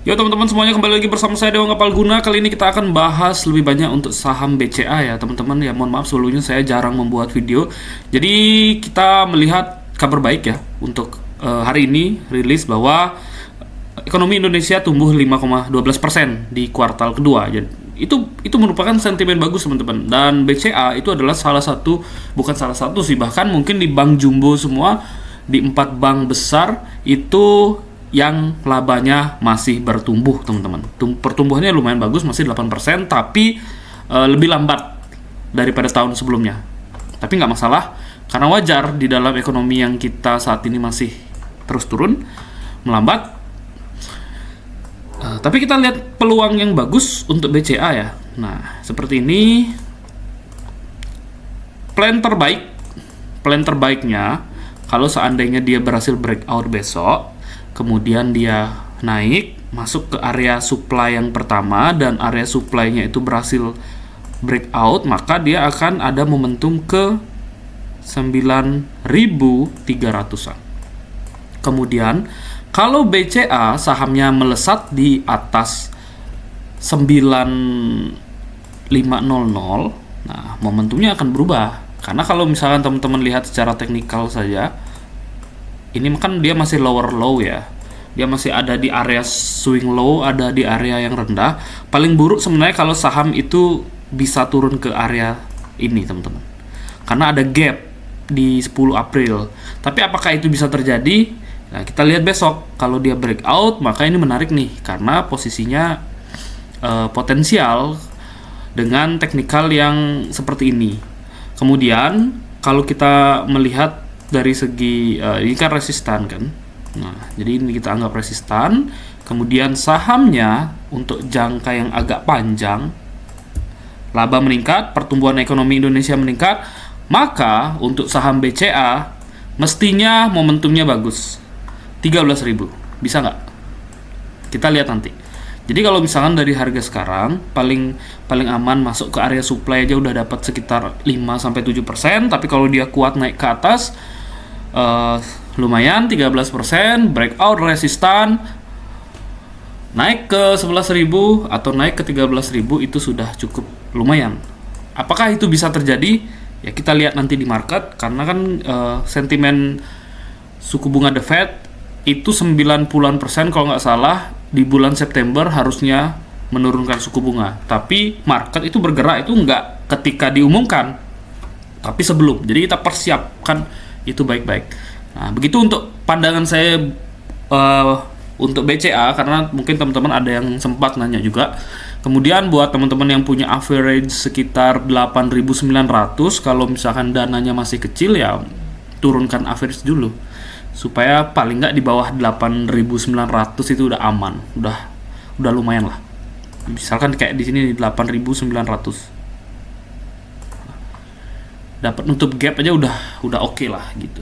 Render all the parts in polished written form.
Yo teman-teman semuanya, kembali lagi bersama saya Dewa Kapal Guna. Kali ini kita akan bahas lebih banyak untuk saham BCA ya teman-teman. Ya mohon maaf sebelumnya saya jarang membuat video. Jadi kita melihat kabar baik ya untuk hari ini rilis bahwa ekonomi Indonesia tumbuh 5,12% di kuartal kedua. Jadi itu merupakan sentimen bagus teman-teman. Dan BCA itu adalah bukan salah satu sih, bahkan mungkin di bank jumbo semua, di 4 bank besar itu yang labanya masih bertumbuh teman-teman. Pertumbuhannya lumayan bagus, masih 8%, tapi lebih lambat daripada tahun sebelumnya. Tapi nggak masalah, karena wajar di dalam ekonomi yang kita saat ini masih terus turun, melambat. Tapi kita lihat peluang yang bagus untuk BCA ya. Nah, seperti ini plan terbaiknya kalau seandainya dia berhasil breakout besok, kemudian dia naik masuk ke area supply yang pertama dan area supply-nya itu berhasil breakout, maka dia akan ada momentum ke 9.300-an. Kemudian kalau BCA sahamnya melesat di atas 9.500, nah momentumnya akan berubah. Karena kalau misalkan teman-teman lihat secara teknikal saja, ini kan dia masih lower low ya. Dia masih ada di area swing low, ada di area yang rendah. Paling buruk sebenarnya kalau saham itu bisa turun ke area ini, teman-teman. Karena ada gap di 10 April. Tapi apakah itu bisa terjadi? Nah, kita lihat besok. Kalau dia breakout, maka ini menarik nih karena posisinya potensial dengan teknikal yang seperti ini. Kemudian kalau kita melihat dari segi ini kan resistan kan. Nah, jadi ini kita anggap resistan. Kemudian sahamnya untuk jangka yang agak panjang, laba meningkat, pertumbuhan ekonomi Indonesia meningkat, maka untuk saham BCA mestinya momentumnya bagus. 13.000. Bisa nggak? Kita lihat nanti. Jadi kalau misalkan dari harga sekarang paling aman masuk ke area supply aja udah dapat sekitar 5-7%, tapi kalau dia kuat naik ke atas lumayan 13%, breakout resistan naik ke 11.000 atau naik ke 13.000 itu sudah cukup lumayan. Apakah itu bisa terjadi? Ya kita lihat nanti di market, karena kan sentimen suku bunga The Fed itu 90% kalau nggak salah di bulan September harusnya menurunkan suku bunga. Tapi market itu bergerak itu nggak ketika diumumkan, tapi sebelum. Jadi kita persiapkan itu baik-baik. Nah, begitu untuk pandangan saya untuk BCA, karena mungkin teman-teman ada yang sempat nanya juga. Kemudian buat teman-teman yang punya average sekitar 8.900, kalau misalkan dananya masih kecil ya turunkan average dulu. Supaya paling nggak di bawah 8.900 itu udah aman, udah lumayan lah. Misalkan kayak di sini 8.900. Dapat nutup gap aja udah oke lah gitu.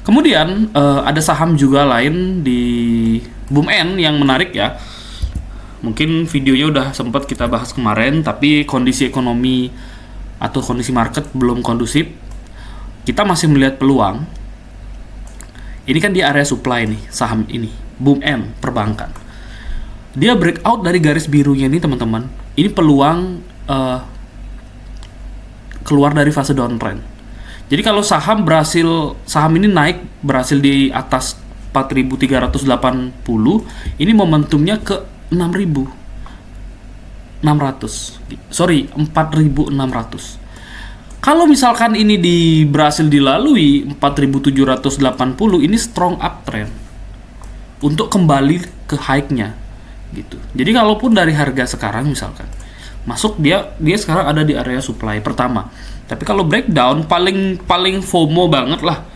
Kemudian ada saham juga lain di BUMN yang menarik ya. Mungkin videonya udah sempat kita bahas kemarin, tapi kondisi ekonomi atau kondisi market belum kondusif. Kita masih melihat peluang. Ini kan di area supply nih saham ini, BUMN perbankan. Dia breakout dari garis birunya ini teman-teman. Ini peluang keluar dari fase downtrend. Jadi kalau saham ini naik berhasil di atas 4.380, ini momentumnya ke 4.600. Kalau misalkan ini berhasil dilalui 4.780, ini strong uptrend untuk kembali ke high-nya gitu. Jadi kalaupun dari harga sekarang misalkan masuk, dia sekarang ada di area supply pertama. Tapi kalau breakdown paling FOMO banget lah.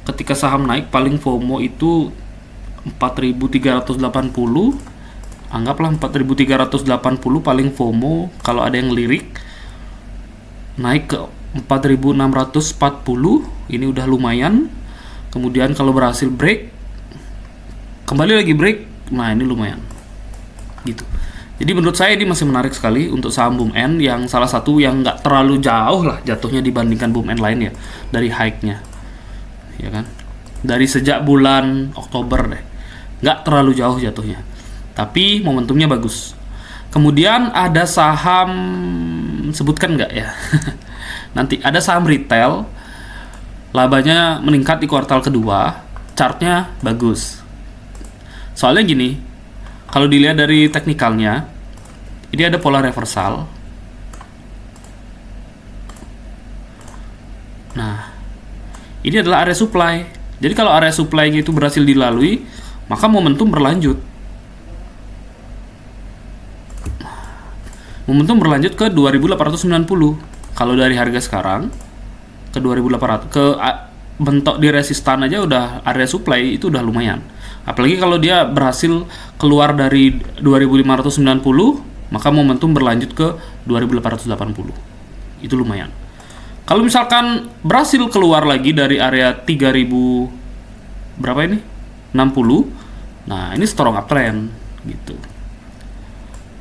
Ketika saham naik paling FOMO itu 4.380. Anggaplah 4.380 paling FOMO kalau ada yang lirik. Naik ke 4.640, ini udah lumayan. Kemudian kalau berhasil break, kembali lagi break, nah ini lumayan gitu. Jadi menurut saya ini masih menarik sekali untuk saham BUMN, yang salah satu yang nggak terlalu jauh lah jatuhnya dibandingkan BUMN lain ya dari high-nya, ya kan, dari sejak bulan Oktober deh, nggak terlalu jauh jatuhnya. tapi momentumnya bagus. Kemudian ada saham, sebutkan nggak ya? Nanti ada saham retail, labanya meningkat di kuartal kedua, chartnya bagus. Soalnya gini, kalau dilihat dari teknikalnya, ini ada pola reversal. Nah, ini adalah area supply. Jadi kalau area supply-nya itu berhasil dilalui, maka momentum berlanjut. Momentum berlanjut ke 2890. Kalau dari harga sekarang ke 2800, bentok di resistan aja udah area supply, itu udah lumayan. Apalagi kalau dia berhasil keluar dari 2590, maka momentum berlanjut ke 2880. Itu lumayan. Kalau misalkan berhasil keluar lagi dari area 3000 berapa ini? 60. Nah, ini strong uptrend gitu.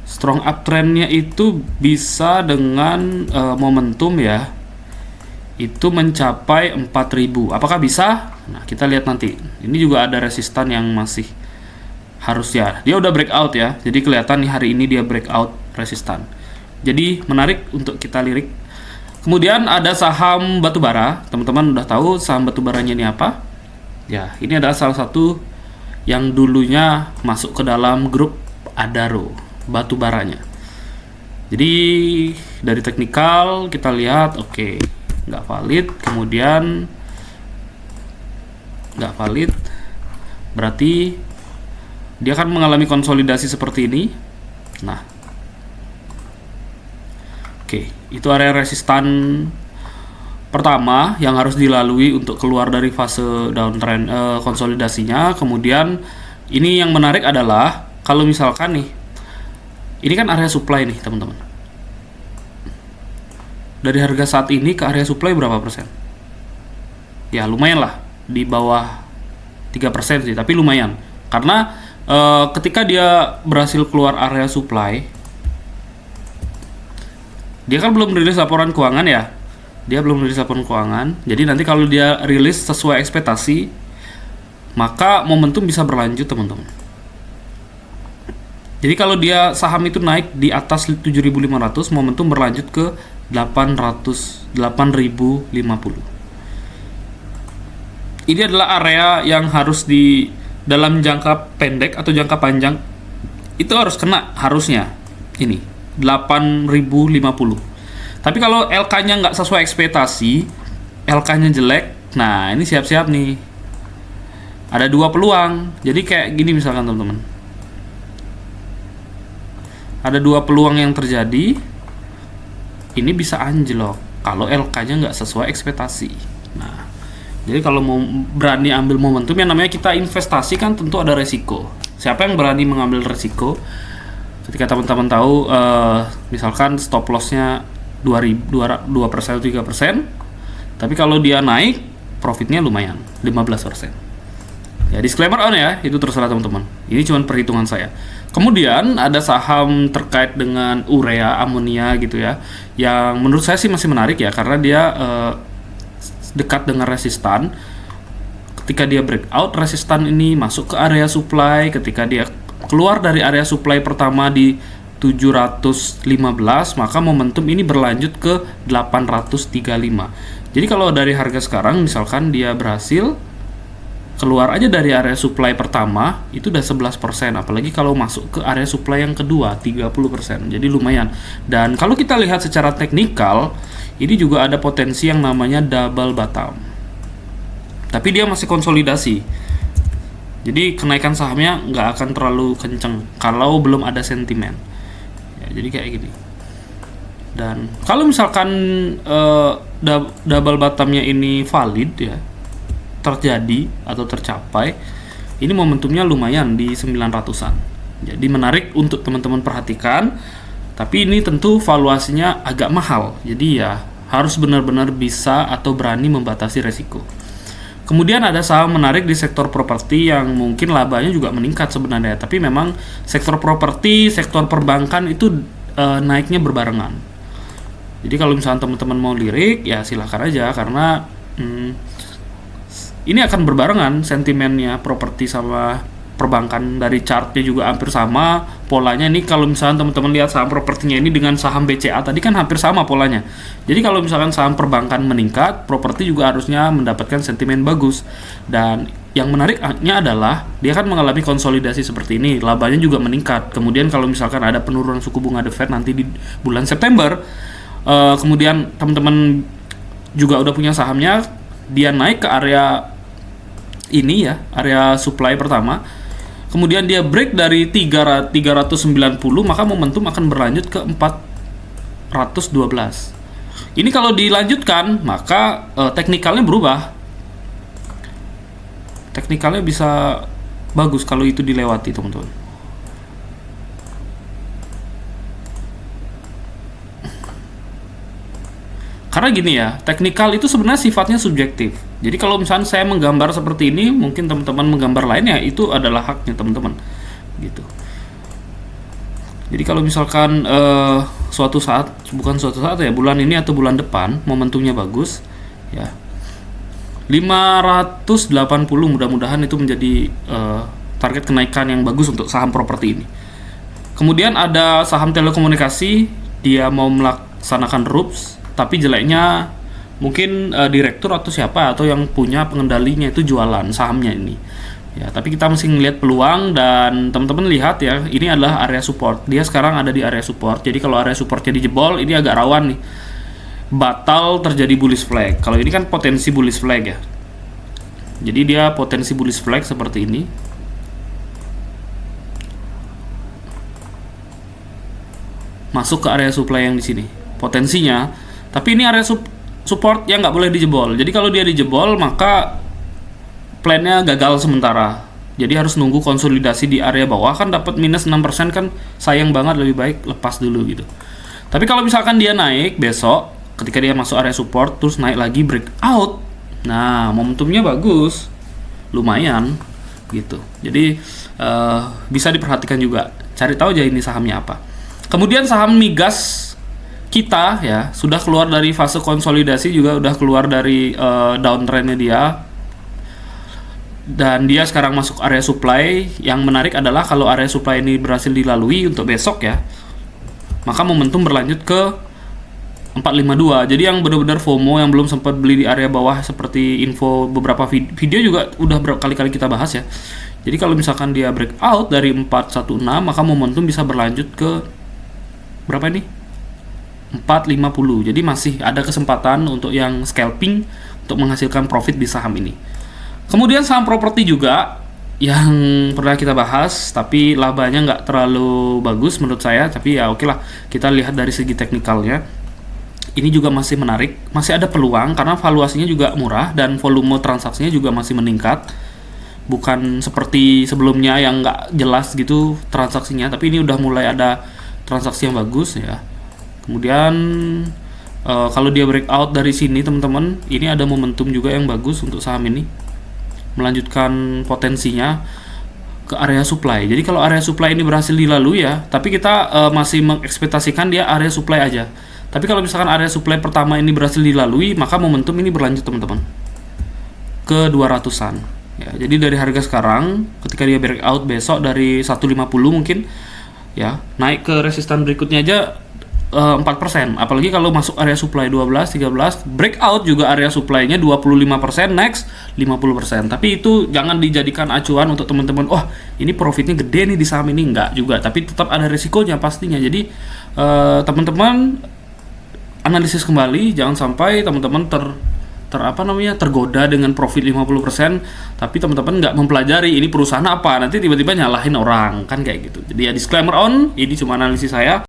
Strong uptrendnya itu bisa dengan momentum ya, itu mencapai 4000. Apakah bisa? Nah, kita lihat nanti. Ini juga ada resistan yang masih harus ya. Dia udah breakout ya. Jadi kelihatan nih hari ini dia breakout resistan. Jadi menarik untuk kita lirik. Kemudian ada saham batubara. Teman-teman udah tahu saham batubaranya ini apa? Ya, ini adalah salah satu yang dulunya masuk ke dalam grup Adaro, batubaranya. Jadi dari teknikal kita lihat, oke, nggak valid, kemudian nggak valid, berarti dia akan mengalami konsolidasi seperti ini. Nah, oke, itu area resistan pertama yang harus dilalui untuk keluar dari fase downtrend konsolidasinya. Kemudian ini yang menarik adalah kalau misalkan nih, ini kan area supply nih teman-teman. Dari harga saat ini ke area supply berapa persen? Ya lumayan lah, di bawah 3% sih, tapi lumayan. Karena ketika dia berhasil keluar area supply, dia kan belum rilis laporan keuangan ya. Dia belum rilis laporan keuangan. Jadi nanti kalau dia rilis sesuai ekspektasi, maka momentum bisa berlanjut teman-teman. Jadi kalau dia saham itu naik di atas 7.500, momentum berlanjut ke 8.050. Ini adalah area yang harus di dalam jangka pendek atau jangka panjang itu harus kena, harusnya ini 8.050. Tapi kalau LK-nya nggak sesuai ekspektasi, LK-nya jelek, nah ini siap-siap nih. Ada dua peluang. Jadi kayak gini misalkan teman-teman. Ada dua peluang yang terjadi. Ini bisa anjlok kalau LK-nya nggak sesuai ekspektasi. Nah, jadi kalau mau berani ambil momentum, yang namanya kita investasi kan tentu ada resiko. Siapa yang berani mengambil resiko? Ketika teman-teman tahu, misalkan stop loss-nya 2%, 3%, tapi kalau dia naik, profitnya lumayan, 15%. Ya, disclaimer on ya, itu terserah teman-teman. Ini cuma perhitungan saya. Kemudian ada saham terkait dengan urea, amonia gitu ya, yang menurut saya sih masih menarik ya, karena dia dekat dengan resistan. Ketika dia breakout resistan ini masuk ke area supply, ketika dia keluar dari area supply pertama di 715, maka momentum ini berlanjut ke 835. Jadi kalau dari harga sekarang misalkan dia berhasil keluar aja dari area supply pertama, itu udah 11%, apalagi kalau masuk ke area supply yang kedua 30%. Jadi lumayan. Dan kalau kita lihat secara teknikal, ini juga ada potensi yang namanya double bottom. Tapi dia masih konsolidasi. Jadi kenaikan sahamnya nggak akan terlalu kenceng kalau belum ada sentimen. Ya, jadi kayak gini. Dan kalau misalkan double bottomnya ini valid ya, terjadi atau tercapai, ini momentumnya lumayan di 900-an. Jadi menarik untuk teman-teman perhatikan. Tapi ini tentu valuasinya agak mahal. Jadi ya harus benar-benar bisa atau berani membatasi resiko. Kemudian ada saham menarik di sektor properti yang mungkin labanya juga meningkat sebenarnya, tapi memang sektor properti, sektor perbankan itu naiknya berbarengan. Jadi kalau misalnya teman-teman mau lirik, ya silahkan aja, karena ini akan berbarengan sentimennya properti sama perbankan dari chartnya juga hampir sama polanya. Ini kalau misalkan teman-teman lihat saham propertinya ini dengan saham BCA tadi kan hampir sama polanya. Jadi kalau misalkan saham perbankan meningkat, properti juga harusnya mendapatkan sentimen bagus. Dan yang menariknya adalah dia kan mengalami konsolidasi seperti ini, labanya juga meningkat. Kemudian kalau misalkan ada penurunan suku bunga The Fed nanti di bulan September, kemudian teman-teman juga udah punya sahamnya, dia naik ke area ini ya, area supply pertama, kemudian dia break dari 390, maka momentum akan berlanjut ke 412. Ini kalau dilanjutkan, maka teknikalnya berubah. Teknikalnya bisa bagus kalau itu dilewati, teman-teman. Karena gini ya, teknikal itu sebenarnya sifatnya subjektif. Jadi kalau misalnya saya menggambar seperti ini, mungkin teman-teman menggambar lainnya, itu adalah haknya teman-teman. Gitu. Jadi kalau misalkan suatu saat, bukan suatu saat ya, bulan ini atau bulan depan, momentumnya bagus, ya 580 mudah-mudahan itu menjadi target kenaikan yang bagus untuk saham properti ini. Kemudian ada saham telekomunikasi, dia mau melaksanakan RUPS, tapi jeleknya mungkin direktur atau siapa atau yang punya pengendalinya itu jualan sahamnya ini. Ya, tapi kita mesti ngelihat peluang dan teman-teman lihat ya, ini adalah area support. Dia sekarang ada di area support. Jadi kalau area supportnya dijebol, ini agak rawan nih. Batal terjadi bullish flag. Kalau ini kan potensi bullish flag ya. Jadi dia potensi bullish flag seperti ini. Masuk ke area supply yang di sini. Potensinya. Tapi ini area support yang nggak boleh dijebol. Jadi kalau dia dijebol, maka plannya gagal sementara. Jadi harus nunggu konsolidasi di area bawah, kan dapat minus 6% kan sayang banget, lebih baik lepas dulu gitu. Tapi kalau misalkan dia naik besok, ketika dia masuk area support, terus naik lagi breakout, nah momentumnya bagus, lumayan gitu. Jadi bisa diperhatikan juga. Cari tahu aja ini sahamnya apa. Kemudian saham migas kita ya sudah keluar dari fase konsolidasi, juga udah keluar dari downtrendnya dia, dan dia sekarang masuk area supply. Yang menarik adalah kalau area supply ini berhasil dilalui untuk besok ya, maka momentum berlanjut ke 452. Jadi yang benar-benar FOMO, yang belum sempat beli di area bawah, seperti info beberapa video juga udah berkali-kali kita bahas ya. Jadi kalau misalkan dia breakout dari 416, maka momentum bisa berlanjut ke berapa ini? 450. Jadi masih ada kesempatan untuk yang scalping untuk menghasilkan profit di saham ini. Kemudian saham properti juga yang pernah kita bahas, tapi labanya nggak terlalu bagus menurut saya. Tapi ya oke lah, kita lihat dari segi teknikalnya. Ini juga masih menarik, masih ada peluang karena valuasinya juga murah dan volume transaksinya juga masih meningkat. Bukan seperti sebelumnya yang nggak jelas gitu transaksinya, tapi ini udah mulai ada transaksi yang bagus ya. Kemudian kalau dia breakout dari sini teman-teman, ini ada momentum juga yang bagus untuk saham ini, melanjutkan potensinya ke area supply. Jadi kalau area supply ini berhasil dilalui ya, tapi kita masih mengekspektasikan dia area supply aja. Tapi kalau misalkan area supply pertama ini berhasil dilalui, maka momentum ini berlanjut teman-teman ke 200-an ya. Jadi dari harga sekarang, ketika dia breakout besok dari 150 mungkin ya, naik ke resistan berikutnya aja 4%, apalagi kalau masuk area supply 12, 13, breakout juga area supply-nya 25%, next 50%. Tapi itu jangan dijadikan acuan untuk teman-teman, wah ini profitnya gede nih di saham ini, enggak juga, tapi tetap ada resikonya pastinya. Jadi teman-teman analisis kembali, jangan sampai teman-teman tergoda dengan profit 50%, tapi teman-teman nggak mempelajari ini perusahaan apa, nanti tiba-tiba nyalahin orang, kan kayak gitu. Jadi ya disclaimer on, ini cuma analisis saya.